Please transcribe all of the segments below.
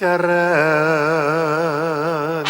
เจริญ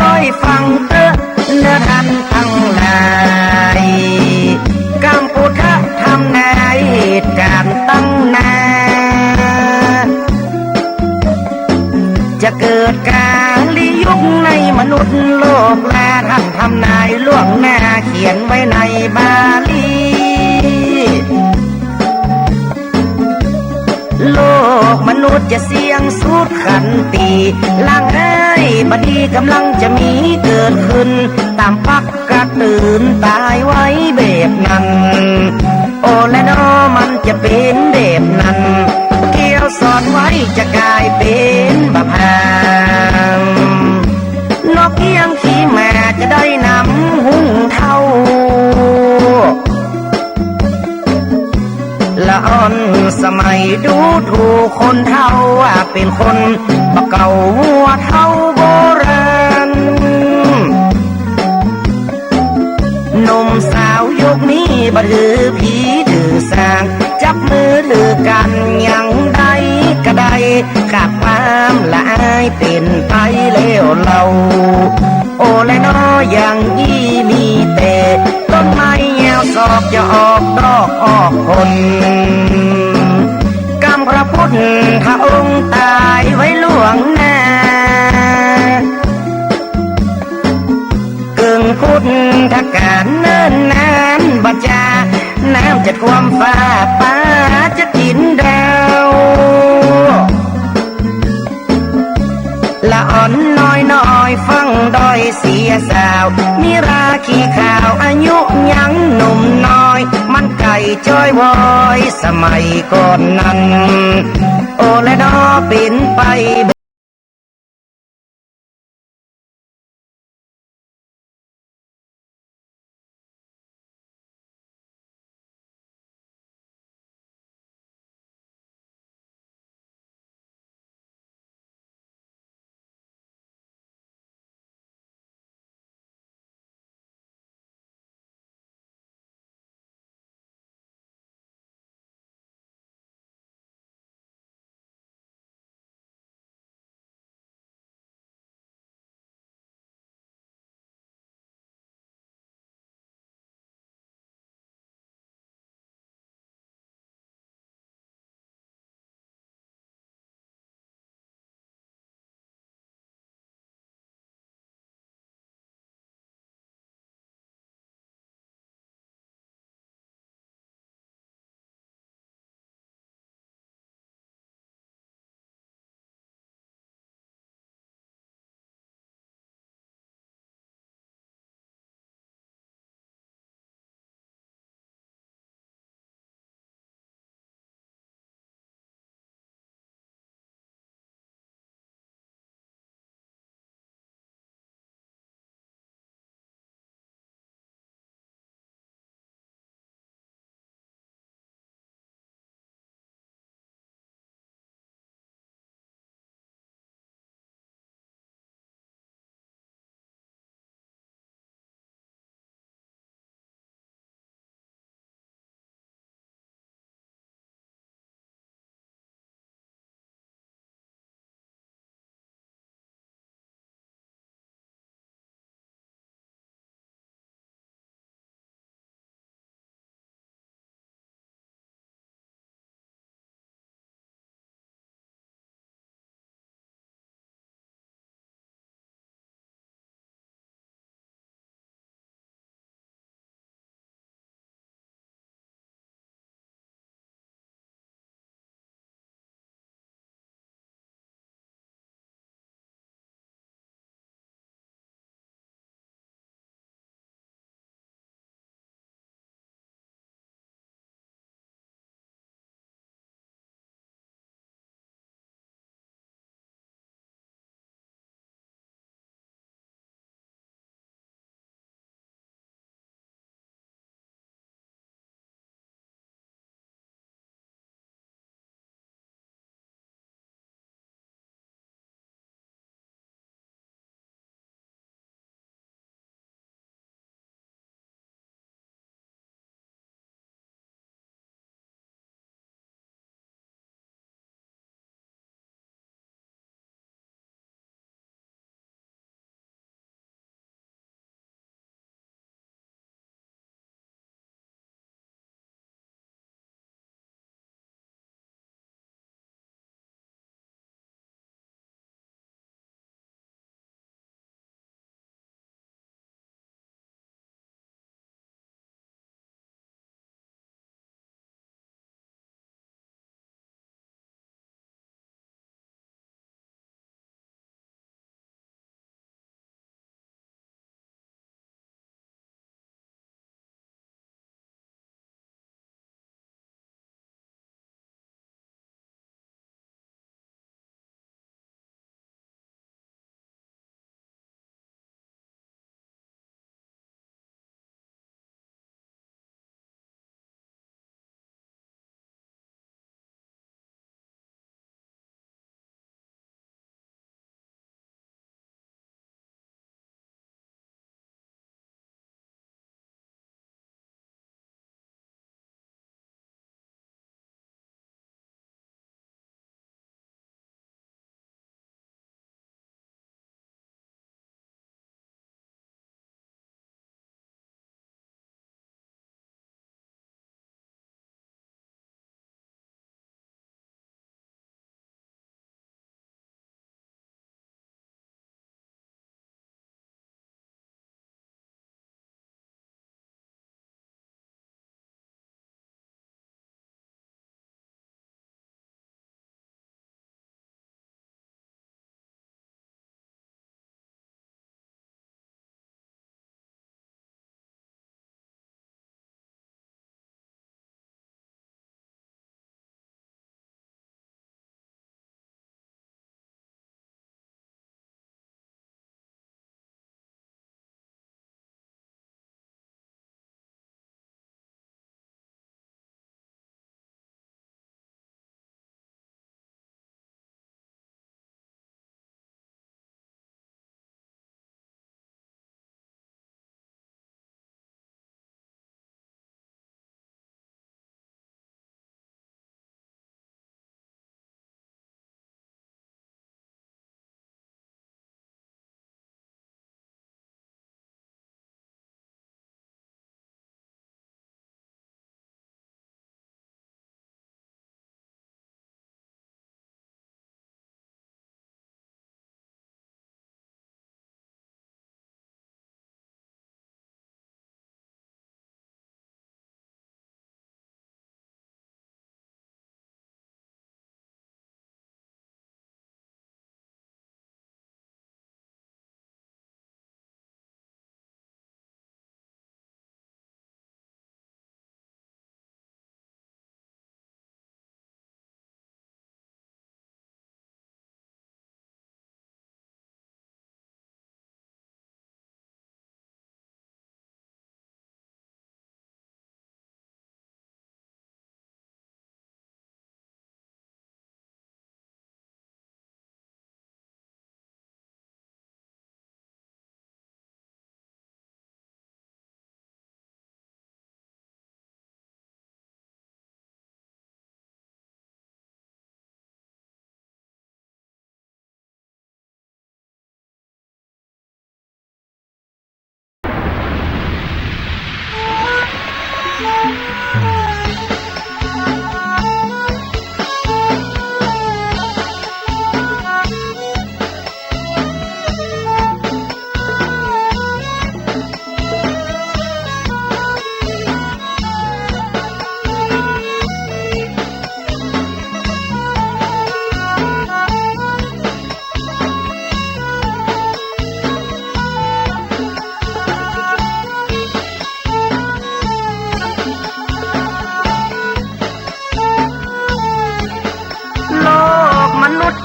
ก้อยฟังเตอะเนื้อทันทั้งหลายกัมพูชาทำนายเหตุการณ์ตั้งนานจะเกิดการลิยุคในมนุษย์โลกแลท่านทำนายล่วงหน้าเขียนไว้ในบาลีโลกมนุษย์จะเสี่ยงสุดขันตีล่างไอ้บดีกำลังจะมีเกิดขึ้นตามปักกระตื่นตายไว้แบบนั้นโอและนอมันจะเป็นแบบนั้นเกี่ยวสอนไว้จะกลายเป็นบาพางนกเกี้ยงขี้แม่จะได้นำหุ้งเท่าละอ่อนสมัยดูถูกคนเท่าว่าเป็นคนบะเก่าหัวเท่าโบราณหนุ่มสาวยุคนี้บ่ถือผีถือสางจับมือถือกันยังได้ก็ได้ขาดความละอายเป็นไปแล้วเราโอและนออย่างยี่มีแต่ต้นไม้แงวศอกจะออกดอกออกผลกำพระพุทธพระองค์ตายไว้ล่วงหน้าเกิงพุทธการเนิ่นนานบัจจาน้ำจะท่วมฟ้าป่าจะกินดาวละอ่อนน้อยน้อยฟังดอยเสียสาวมีราคีขาวอายุยังหนุ่มน้อยมันไก่จ้อยวอยสมัยก่อนนั้นโอและดอเป็นไป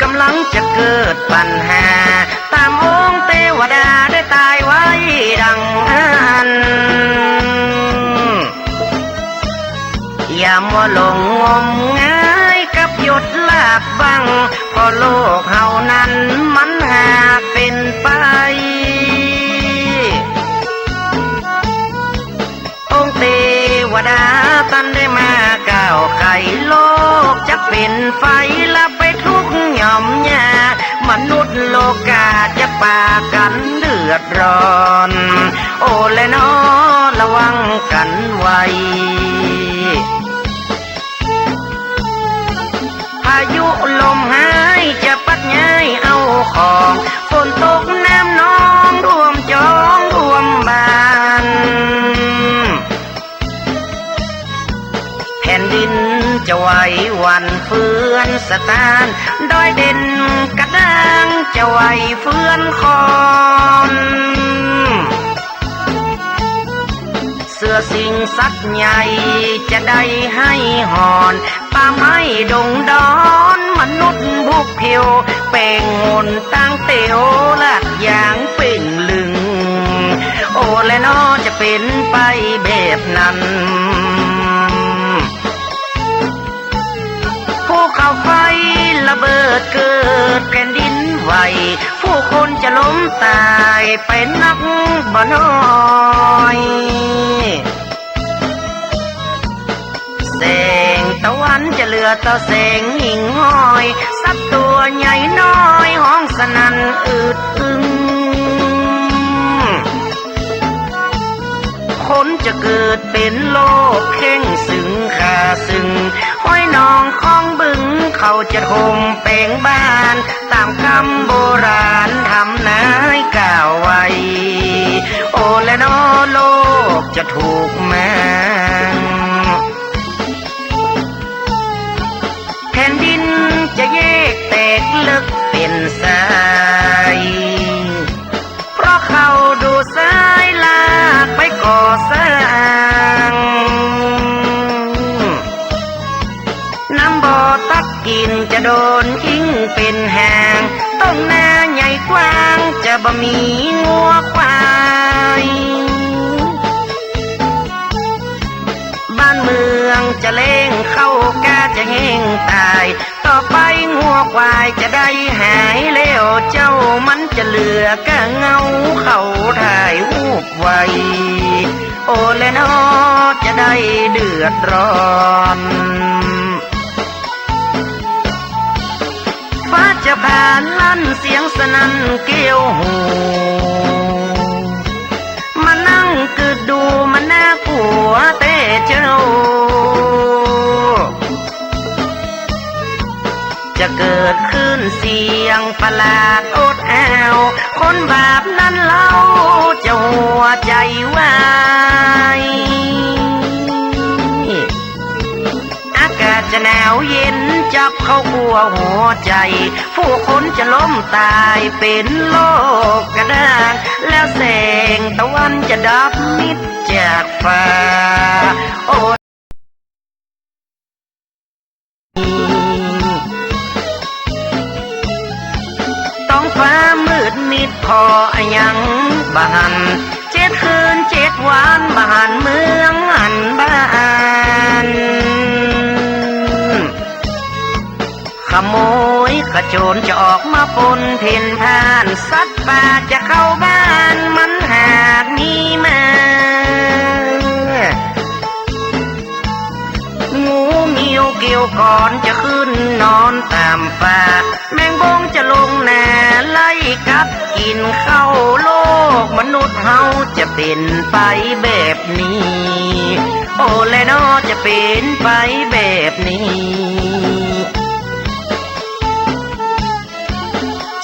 กำลังจะเกิดปัญหาตามองค์เทวดาได้ตายไว้ดังนั้นอย่ามัวหลงงมงายกับหยดลาบบังเพราะโลกเฮานั้นมันหากเป็นไปองค์เทวดาตันได้มาก้าวไขโลกจะเป็นไฟละไปทุกหย่อมหญ้ามนุษย์โลกาจะปากันเดือดร้อนโอ้และน้อระวังกันไว้พายุลมหายจะปัดย้ายเอาของฝนตกน้ำนองท่วมจองท่วมบ้านแผ่นดินจะไหวหวั่นเฟือนสะท้านดอยเด่นกระด้างจะไหวเฟือนคอนเสือสิงสัตว์ใหญ่จะได้ให้หอนป่าไม้ดงดอนมนุษย์บุกเพียวเป่งหนตั้งเตียวลัดอย่างเป่งลึงโอ้และน้อจะเป็นไปแบบนั้นภูเขาไฟระเบิดเกิดแผ่นดินไหวผู้คนจะล้มตายไปนักบ่น้อยแสงตะวันจะเหลือต่อแสงหิ่งห้อยสัตว์ตัวใหญ่น้อยห้องสนั่นอึดอึงคนจะเกิดเป็นโลกเข่งสึงขาสึงห้อยนองคองบึงเขาจะคมเป่งบ้านตามคำโบราณทำนายกล่าวไว้โอ้และน้อโลกจะถูกแมงแผ่นดินจะแยกแตกลึกเป็นสายเพราะเขาดูสายลากไปก่อสร้างน้ำบ่อตักกินจะโดนทิ้งเป็นแหงต้นนาใหญ่กว้างจะบ่มีงัวควายบ้านเมืองจะเล่งเข้ากาจะแห้งตายต่อไปงัวควายจะได้หายแล้วเจ้ามันจะเหลือกะเงาเขาถ่ายวูบไว้โอ้และน้อจะได้เดือดร้อนฟ้าจะผ่านลั่นเสียงสนั่นเกี้ยวหูมานั่งกึดดูมันน่ากลัวแต่เจ้าจะเกิดขึ้นเสียงประหลาดอดอ้าวคนบาปนั้นเล่าจะหัวใจวายอากาศจะหนาวเย็นจับเข้าขัวหัวใจผู้คนจะล้มตายเป็นโลกกระด้างแล้วแสงตะวันจะดับมิดจากฟ้าโอ้ต้องฟ้ามืดมิดพอยังบาน7 คืน7 วันบานเมืองอันบ้านขโมยขโจรจะออกมาปนเพ่นพ่านสัตว์ป่าจะเข้าบ้านมันหากมีมางูมิวเกี่ยวก่อนจะขึ้นนอนตามป่าแมงบงจะลงนาไล่กัดกินเข้าโลกมนุษย์เฮาจะเป็นไปแบบนี้โอ้แล จะเป็นไปแบบนี้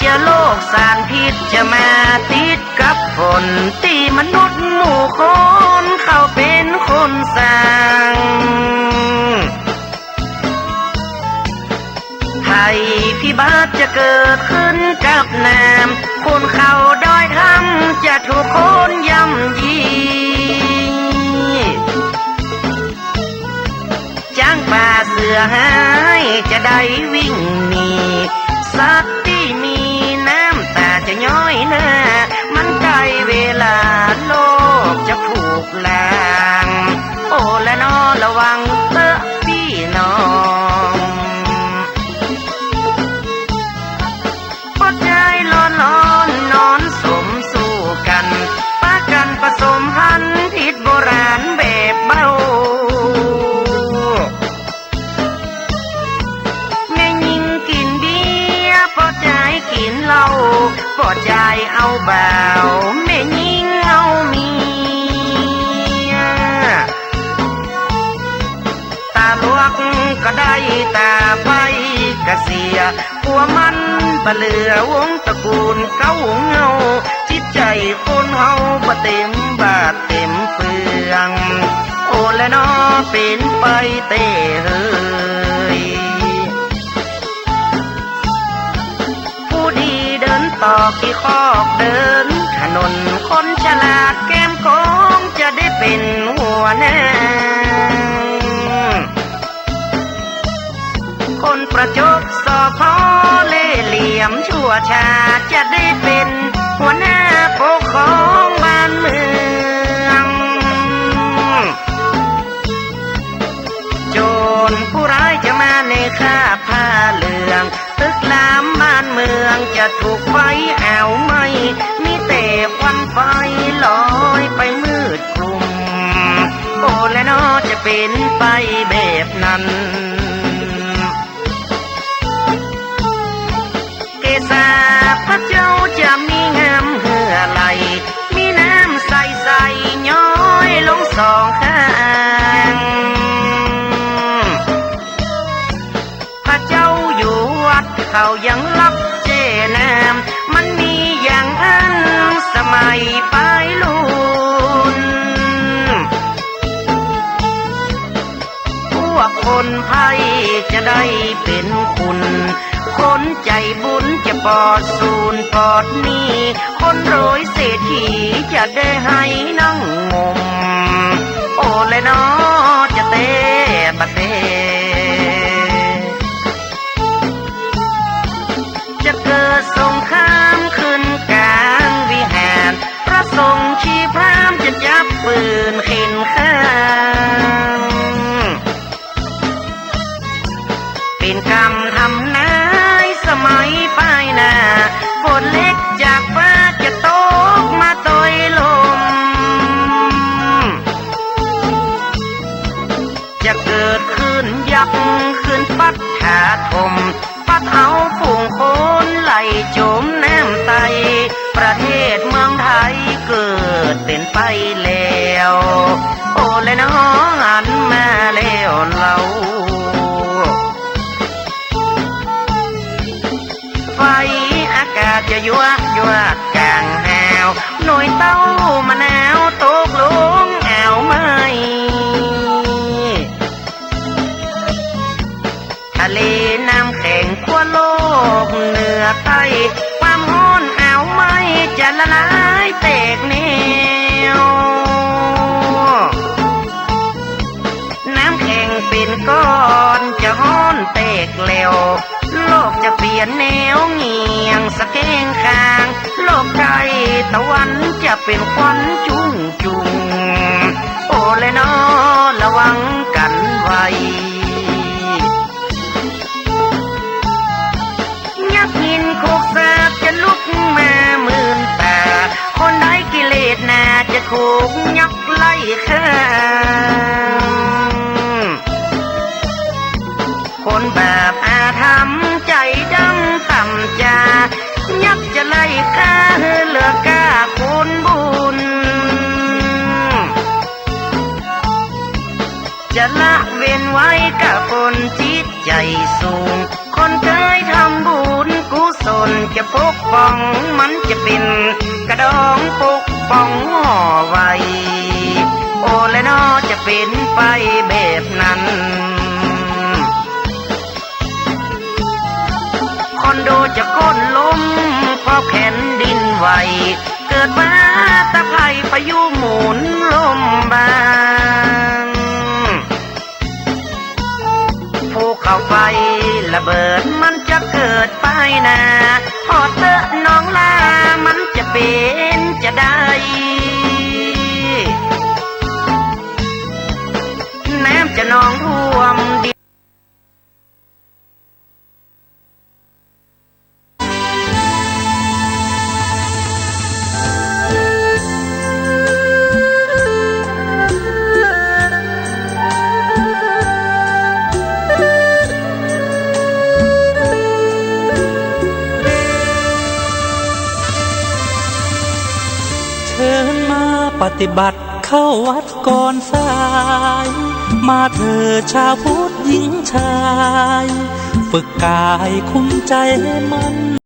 จะโลกสารพิษจะมาติดกับฝนตีมนุษย์หมู่คนเขาเป็นคนสร้างภัยพิบัติจะเกิดขึ้นกับน้ำคนเขาด้อยทำจะถูกคนย่ำยีจ้างป่าเสือหายจะได้วิ่งหนีสัตว์ที่มีน้ำตาจะย้อยหน้ามันใกล้เวลาโลกจะถูกล้างโอ้และนอระวังเถอะพี่น้องปอดใจร้อนร้อนนอนสมสู้กันป้ากันผสมพันธุ์ผิดโบราณแบบเบาแม่ยิงกินเบียร์ปอดใจกินเหล้าปอดใจเอาบ่าวแม่ยิงเอาเมียตาลวกก็ได้ตาไปก็เสียผัวมันบะเหลือวงตระกูลเก้าเงาจิตใจคนเฮาบ่เต็มบาทเต็มเปลืองโอ้และนอเป็นไปเต้เฮ้ยผู้ดีเดินต่อกี่คอกเดินถนนคนฉลาดแก้มโค้งจะได้เป็นหัวหน้าคนประจบสอพอเล่เหลี่ยมชั่วชาจะได้เป็นหัวหน้าปกครองบ้านเมืองโจรผู้ร้ายจะมาในคราบผ้าเหลืองตึกลามบ้านเมืองจะถูกไฟเอาไหมมีแต่ควันไฟลอยไปมืดคลุมโอ้และนอจะเป็นไปแบบนั้นเกษาพระเจ้าจะมีงามเหือไหลมีน้ำใสใสย้อยลงสองข้างพระเจ้าอยู่วัดเขายังลับเจน้ำมันมีอย่างอันสมัยปลายลุนพวกคนไพ่จะได้เป็นคุณคนใจบุญจะปลอดสูญปลอดหนี้คนรวยเศรษฐีจะได้ให้นั่งงมโอ้และนอจะเตะบะเตจะเกิดสงครามขึ้นกลางวิหารพระสงฆ์ชีพรามจะจับปืนเข็นข้างเป็นกรรมทำนายสมัยป้ายหน้าฝนเล็กจากฟ้าจะตกมาต่อยลมจะเกิดขึ้นยักษ์ขึ้นปัดถาถมปัดเอาฝูงคนไหลจมน้ำไตประเทศเมืองไทยเกิดเป็นไปแล้วโอ้และน้องหันมาแล้วเราไฟอากาศจะยั่วกลางหาวหน่วยเต้ามะนาวตกลงอ่าวไหมทะเลน้ำแข็งขั้วโลกเหนือใต้ความร้อนอ่าวไหมจะละลายแตกแนวน้ำแข็งเป็นก้อนจะร้อนแตกแล้วโลกจะเปลี่ยนแนวเงียงสะแกงข้างโลกใกล้ตะวันจะเป็นควันจุ้งจุงโอ้และนอระวังกันไว้ยักษ์หินโคกสาบจะลุกมาหมื่นตาคนได้กิเลสน่าจะถูกยักษ์ไล่ฆ่าคนบาปอาธรรมใจดำต่ำจายักษ์จะไล่ฆ่าเหลือกล้าคนบุญ จะละเว้นไว้กับคนจิตใจสูง คนเคยทำบุญกุศลจะปกป้องมันจะเป็นกระดองปกป้องห่อไว้ โอและนอจะเป็นไปแบบนั้น คอนโดจะก้นล้มเพราะแผ่นดินไหว เกิดมาตะไคร่พายุหมุนลมบางภูเขาไฟระเบิดมันจะเกิดไปนาพอเตอะน้องลามันจะเป็นจะได้น้ำจะนองท่วมดินเชิญมาปฏิบัติเข้าวัดก่อนสาย มาเถิดชาวพุทธหญิงชาย ฝึกกายคุ้มใจให้มัน